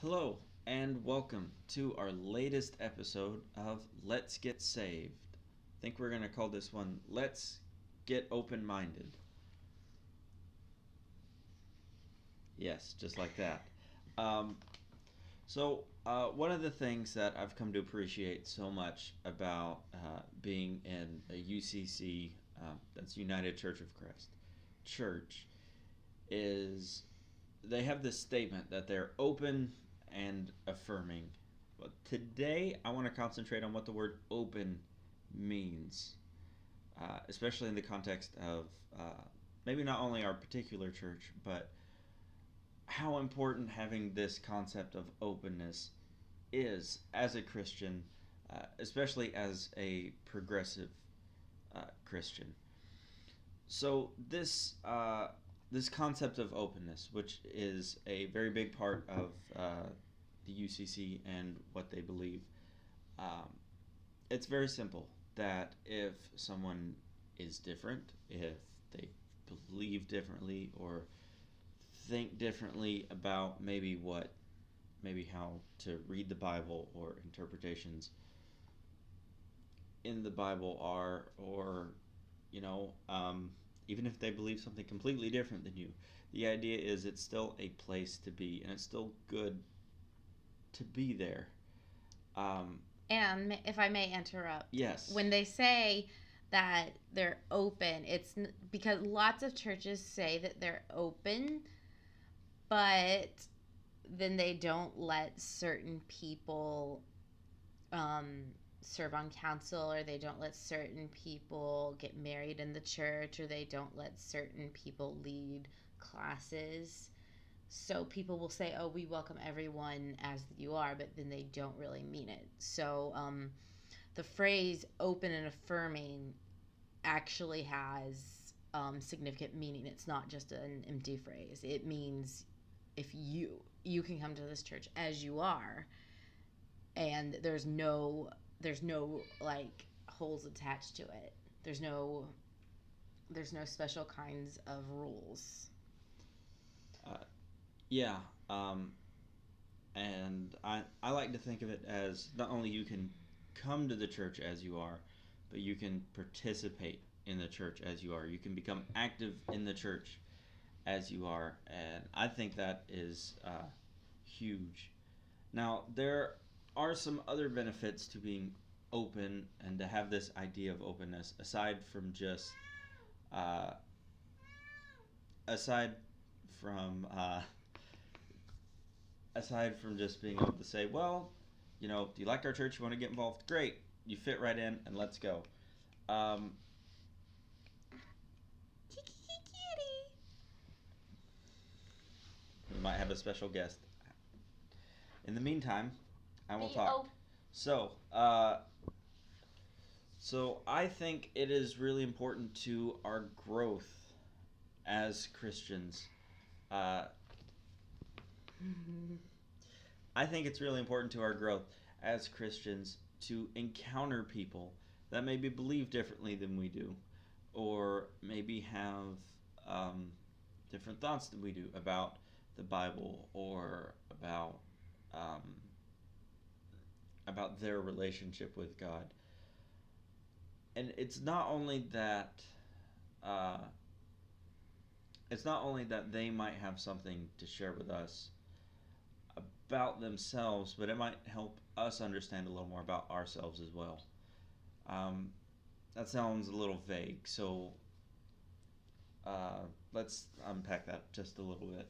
Hello, and welcome to our latest episode of Let's Get Saved. I think we're going to call this one Let's Get Open Minded. Yes, just like that. Um, one of the things that I've come to appreciate so much about being in a UCC, that's United Church of Christ, church, is they have this statement that they're open and affirming. But today, I want to concentrate on what the word open means, especially in the context of maybe not only our particular church, but how important having this concept of openness is as a Christian, especially as a progressive Christian. So this concept of openness, which is a very big part of the UCC and what they believe, um, it's very simple. That if someone is different, if they believe differently or think differently about maybe how to read the Bible or interpretations in the Bible are, or you know, even if they believe something completely different than you, the idea is it's still a place to be, and it's still good to be there. Um, And if I may interrupt, yes. when they say that they're open, it's because lots of churches say that they're open, but then they don't let certain people um, serve on council, or they don't let certain people get married in the church, or they don't let certain people lead classes. So people will say, "Oh, we welcome everyone as you are," but then they don't really mean it. So the phrase "open and affirming" actually has significant meaning. It's not just an empty phrase. It means if you can come to this church as you are, and there's no like holes attached to it. There's no special kinds of rules. Uh, yeah. Um, and I like to think of it as not only you can come to the church as you are, but you can participate in the church as you are. You can become active in the church as you are, and I think that is huge. Now, there are some other benefits to being open and to have this idea of openness uh, aside from aside from just being able to say, well, do you like our church? You want to get involved? Great, you fit right in, and let's go. Um, Kitty. we might have a special guest. In the meantime, I will Be talk. open. So, uh, so I think it is really important to our growth as Christians. Uh, I think it's really important to our growth as Christians to encounter people that maybe believe differently than we do, or maybe have um, different thoughts than we do about the Bible or um, about their relationship with God. And uh, it's not only that they might have something to share with us about themselves, but it might help us understand a little more about ourselves as well. Um, that sounds a little vague, so uh, let's unpack that just a little bit.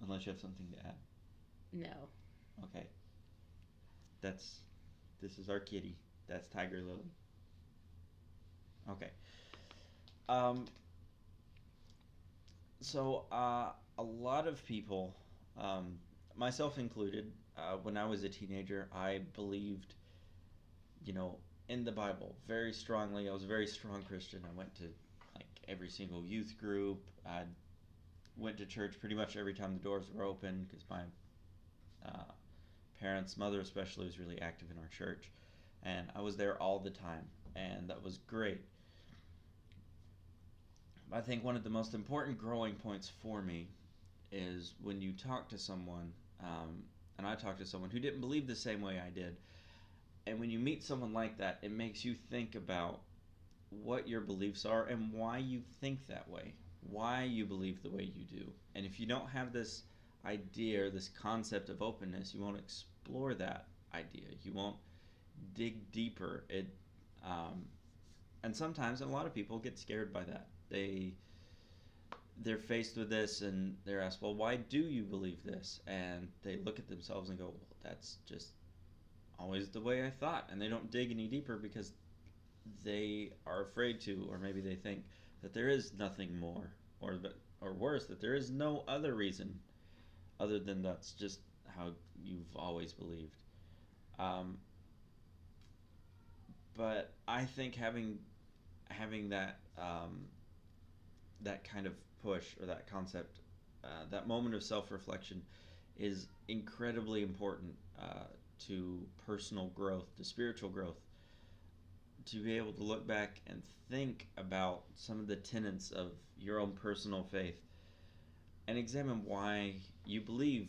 Unless you have something to add. No. Okay, that's this is our kitty. That's Tiger Lily. Okay. Um, a lot of people, um, myself included, when I was a teenager, I believed, you know, in the Bible very strongly. I was a very strong Christian. I went to like every single youth group. I went to church pretty much every time the doors were open because my uh, parents, mother especially, was really active in our church, and I was there all the time, and that was great. I think one of the most important growing points for me is when you talk to someone and I talked to someone who didn't believe the same way I did. And when you meet someone like that, it makes you think about what your beliefs are and why you think that way, why you believe the way you do. And if you don't have this idea or this concept of openness, you won't explore that idea. You won't dig deeper. Um, and sometimes, and a lot of people get scared by that. They're faced with this and they're asked, well, why do you believe this? And they look at themselves and go, well, that's just always the way I thought. And they don't dig any deeper because they are afraid to, or maybe they think that there is nothing more, or worse, that there is no other reason other than that's just how you've always believed. Um, but I think having that kind of push or that concept, that moment of self reflection, is incredibly important to personal growth, to spiritual growth, to be able to look back and think about some of the tenets of your own personal faith and examine why you believe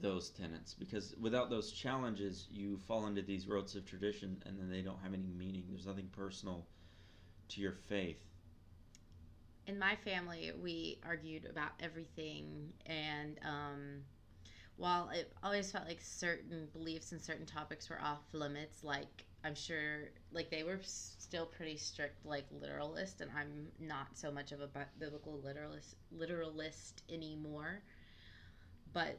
those tenets. Because without those challenges, you fall into these rotes of tradition and then they don't have any meaning. There's nothing personal to your faith. In my family, we argued about everything, and while it always felt like certain beliefs and certain topics were off limits, like I'm sure, like they were still pretty strict, like literalist, and I'm not so much of a biblical literalist anymore. But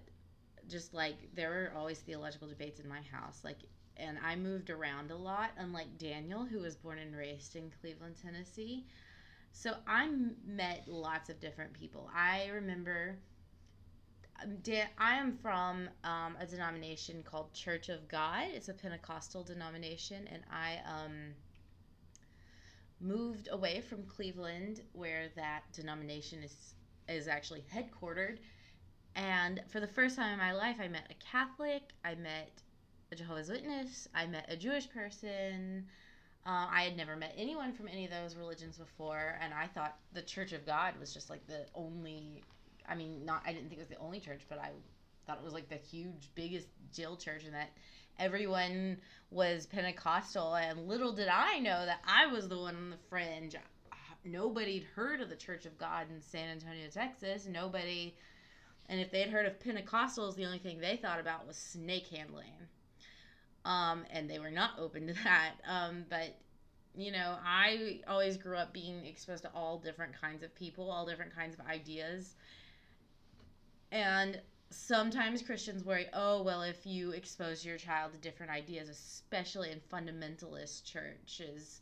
just like there were always theological debates in my house, like, and I moved around a lot, unlike Daniel, who was born and raised in Cleveland, Tennessee. So I met lots of different people. I remember I am from a denomination called Church of God. It's a Pentecostal denomination, and I moved away from Cleveland, where that denomination is actually headquartered. And for the first time in my life, I met a Catholic, I met a Jehovah's Witness, I met a Jewish person. I had never met anyone from any of those religions before, and I thought the Church of God was just like the only. I mean, not. I didn't think it was the only church, but I thought it was like the huge, biggest Jill church, and that everyone was Pentecostal. And little did I know that I was the one on the fringe. Nobody'd heard of the Church of God in San Antonio, Texas. Nobody, and if they'd heard of Pentecostals, the only thing they thought about was snake handling. And they were not open to that. But, you know, I always grew up being exposed to all different kinds of people, all different kinds of ideas. And sometimes Christians worry, oh, well, if you expose your child to different ideas, especially in fundamentalist churches,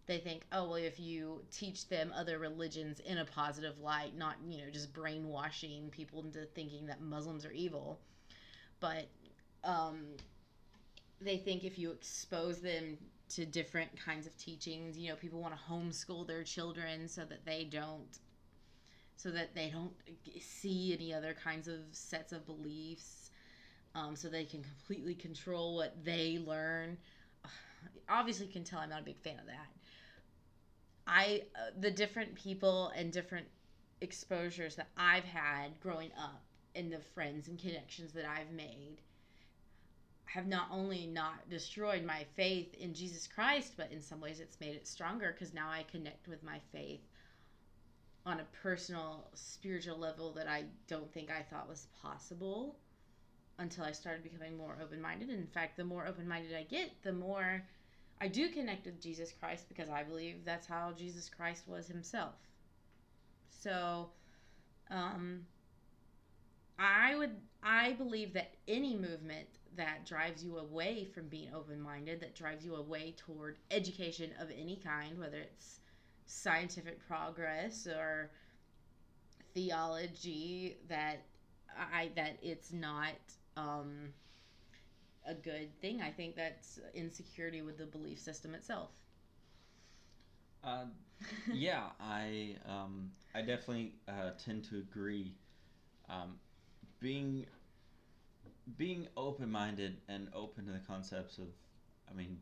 they think, oh, well, if you teach them other religions in a positive light, not, you know, just brainwashing people into thinking that Muslims are evil. But, they think if you expose them to different kinds of teachings, you know, people want to homeschool their children so that they don't see any other kinds of sets of beliefs, so they can completely control what they learn. Obviously, you can tell I'm not a big fan of that. The different people and different exposures that I've had growing up and the friends and connections that I've made have not only not destroyed my faith in Jesus Christ, but in some ways it's made it stronger, because now I connect with my faith on a personal, spiritual level that I don't think I thought was possible until I started becoming more open-minded. And in fact, the more open-minded I get, the more I do connect with Jesus Christ, because I believe that's how Jesus Christ was himself. So, I believe that any movement that drives you away from being open-minded, that drives you away toward education of any kind, whether it's scientific progress or theology, that it's not a good thing. I think that's insecurity with the belief system itself. Yeah, I definitely tend to agree. Being being open-minded and open to the concepts of, I mean,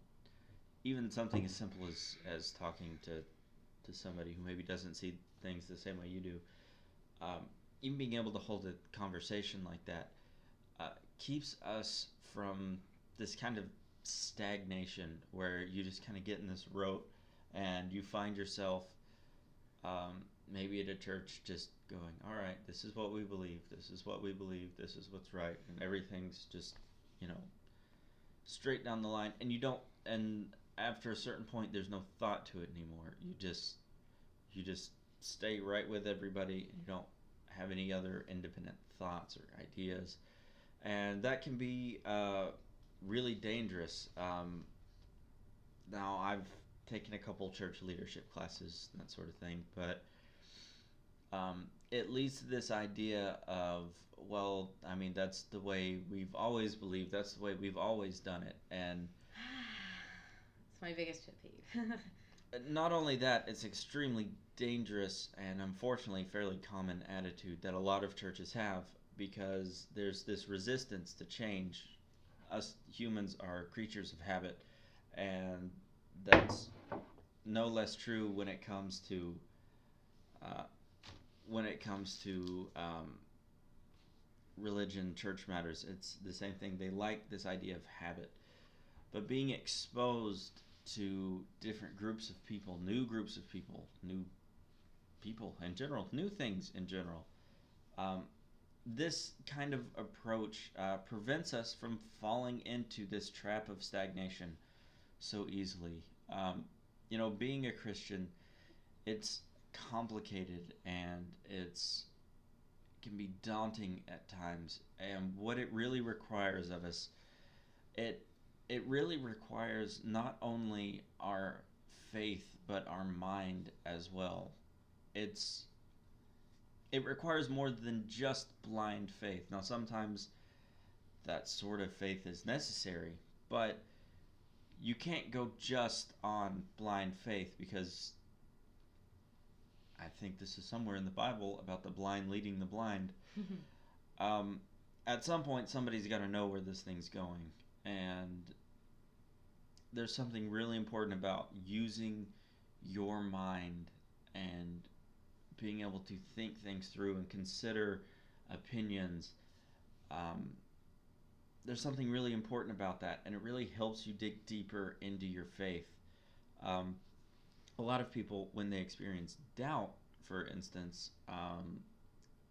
even something as simple as talking to somebody who maybe doesn't see things the same way you do, even being able to hold a conversation like that, keeps us from this kind of stagnation where you just kind of get in this rote and you find yourself maybe at a church just going, all right, this is what we believe, this is what we believe, this is what's right, and everything's just, you know, straight down the line, and you don't, and after a certain point, there's no thought to it anymore. You just stay right with everybody, and you don't have any other independent thoughts or ideas, and that can be really dangerous. Now, I've taken a couple church leadership classes, that sort of thing, but it leads to this idea of, well, I mean, that's the way we've always believed, that's the way we've always done it, and it's my biggest pet peeve. not only that, it's extremely dangerous and unfortunately fairly common attitude that a lot of churches have, because there's this resistance to change. Us humans are creatures of habit, and that's no less true when it comes to uh, religion, church matters. It's the same thing. They like this idea of habit, but being exposed to different groups of people, new people in general, new things in general. This kind of approach prevents us from falling into this trap of stagnation so easily. Being a Christian, it's complicated and it can be daunting at times. And what it really requires of us, it really requires not only our faith but our mind as well. It requires more than just blind faith. Now, sometimes that sort of faith is necessary, but you can't go just on blind faith, because I think this is somewhere in the Bible about the blind leading the blind. At some point, somebody's got to know where this thing's going, and there's something really important about using your mind and being able to think things through and consider opinions. There's something really important about that, and it really helps you dig deeper into your faith. A lot of people, when they experience doubt, for instance,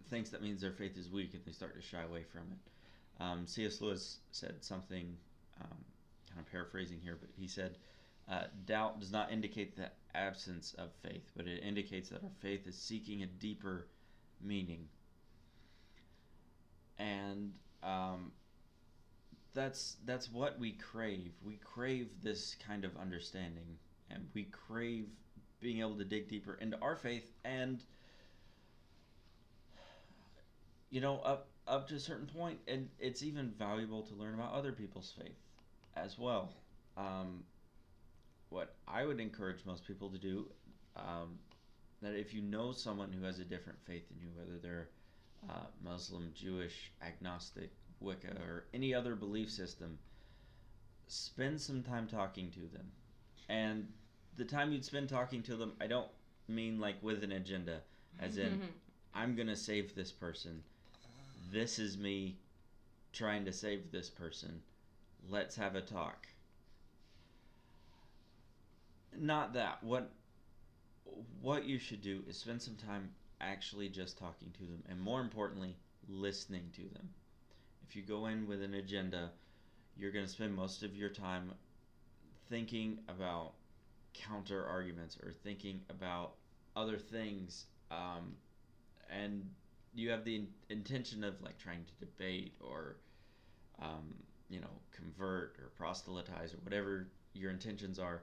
thinks that means their faith is weak and they start to shy away from it. C.S. Lewis said something, kind of paraphrasing here, but he said, doubt does not indicate the absence of faith, but it indicates that our faith is seeking a deeper meaning. And that's what we crave. We crave this kind of understanding, and we crave being able to dig deeper into our faith, and up to a certain point, and it's even valuable to learn about other people's faith as well. What I would encourage most people to do, that if you know someone who has a different faith than you, whether they're Muslim, Jewish, agnostic, Wicca, or any other belief system, spend some time talking to them. And the time you'd spend talking to them, I don't mean like with an agenda, as in, I'm going to save this person. This is me trying to save this person. Let's have a talk. Not that. What you should do is spend some time actually just talking to them, and more importantly, listening to them. If you go in with an agenda, you're going to spend most of your time thinking about counter arguments or thinking about other things, and you have the intention of like trying to debate or convert or proselytize or whatever your intentions are.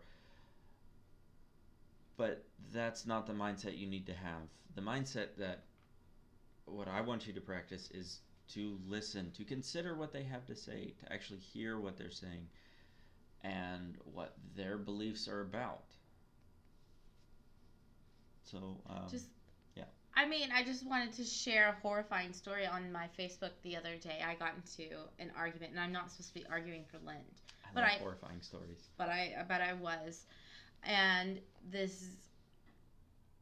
But that's not the mindset you need to have. The mindset that what I want you to practice is to listen, to consider what they have to say, to actually hear what they're saying and what their beliefs are about. So, yeah. I just wanted to share a horrifying story on my Facebook the other day. I got into an argument, and I'm not supposed to be arguing for Lent. I love horrifying stories. But I was. And this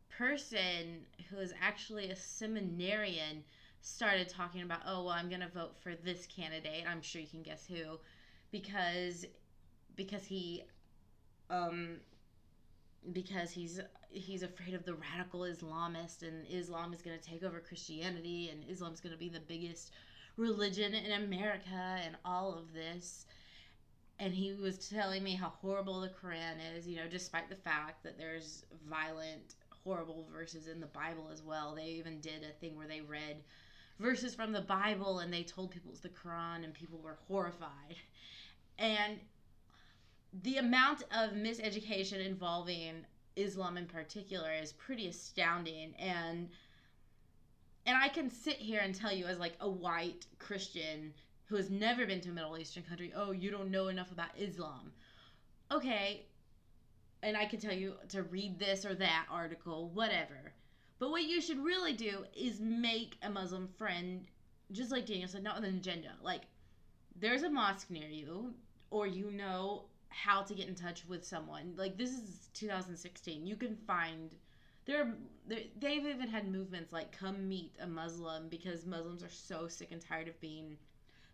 person who is actually a seminarian started talking about, oh, well, I'm going to vote for this candidate. I'm sure you can guess who, because he um because he's afraid of the radical Islamist, and Islam is going to take over Christianity, and Islam is going to be the biggest religion in America, and all of this. And he was telling me how horrible the Quran is, despite the fact that there's violent, horrible verses in the Bible as well. They even did a thing where they read verses from the Bible and they told people it's the Quran, and people were horrified. And the amount of miseducation involving Islam in particular is pretty astounding. And I can sit here and tell you, as like a white Christian who has never been to a Middle Eastern country, oh, you don't know enough about Islam. Okay, and I can tell you to read this or that article, whatever. But what you should really do is make a Muslim friend, just like Daniel said, not with an agenda. Like, there's a mosque near you, or how to get in touch with someone. Like, this is 2016. You can find... They've even had movements like come meet a Muslim, because Muslims are so sick and tired of being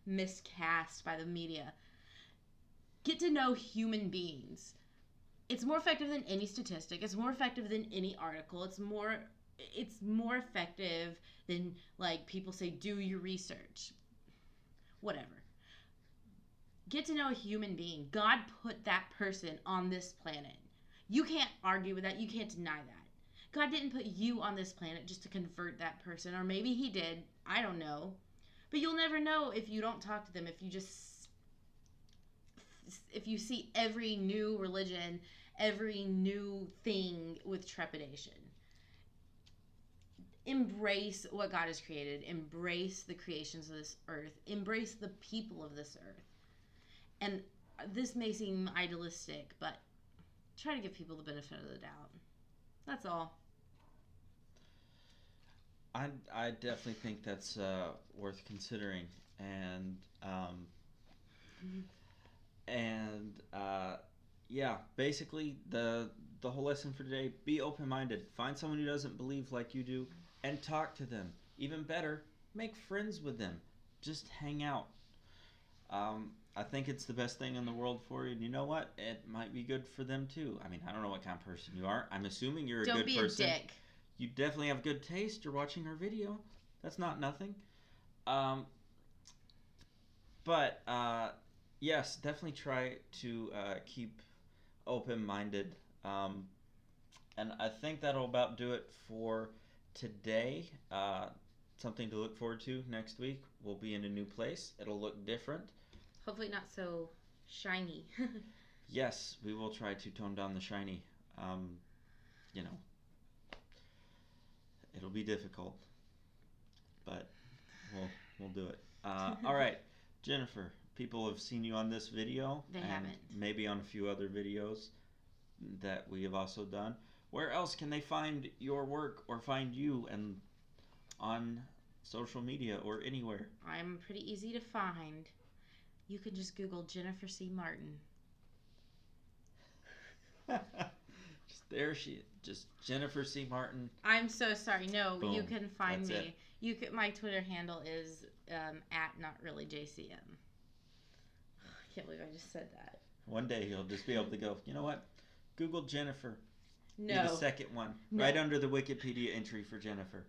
miscast by the media. Get to know human beings. It's more effective than any statistic. It's more effective than any article. It's more effective than, like, people say, do your research. Whatever. Get to know a human being. God put that person on this planet. You can't argue with that. You can't deny that. God didn't put you on this planet just to convert that person. Or maybe he did. I don't know. But you'll never know if you don't talk to them. If you see every new religion, every new thing with trepidation. Embrace what God has created. Embrace the creations of this earth. Embrace the people of this earth. And this may seem idealistic, but try to give people the benefit of the doubt. That's all. I definitely think that's worth considering, and yeah, basically the whole lesson for today: be open-minded. Find someone who doesn't believe like you do, and talk to them. Even better, make friends with them. Just hang out. I think it's the best thing in the world for you, and you know what? It might be good for them too. I mean, I don't know what kind of person you are. I'm assuming you're a good person. Don't be a dick. You definitely have good taste. You're watching our video. That's not nothing. But yes, definitely try to keep open-minded. And I think that'll about do it for today. Something to look forward to next week. We'll be in a new place. It'll look different. Hopefully not so shiny. Yes, we will try to tone down the shiny. It'll be difficult, but we'll do it. All right, Jennifer. People have seen you on this video. They haven't. Maybe on a few other videos that we have also done. Where else can they find your work or find you and on social media or anywhere? I'm pretty easy to find. You can just Google Jennifer C. Martin. Just Jennifer C. Martin. I'm so sorry. No, Boom. You can find That's me. My Twitter handle is at @notreallyjcm. I can't believe I just said that. One day you'll just be able to go, you know what? Google Jennifer. No. Be the second one. No. Right under the Wikipedia entry for Jennifer.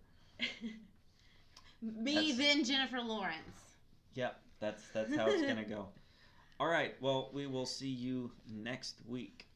Then Jennifer Lawrence. Yep, that's how it's going to go. All right, well, we will see you next week.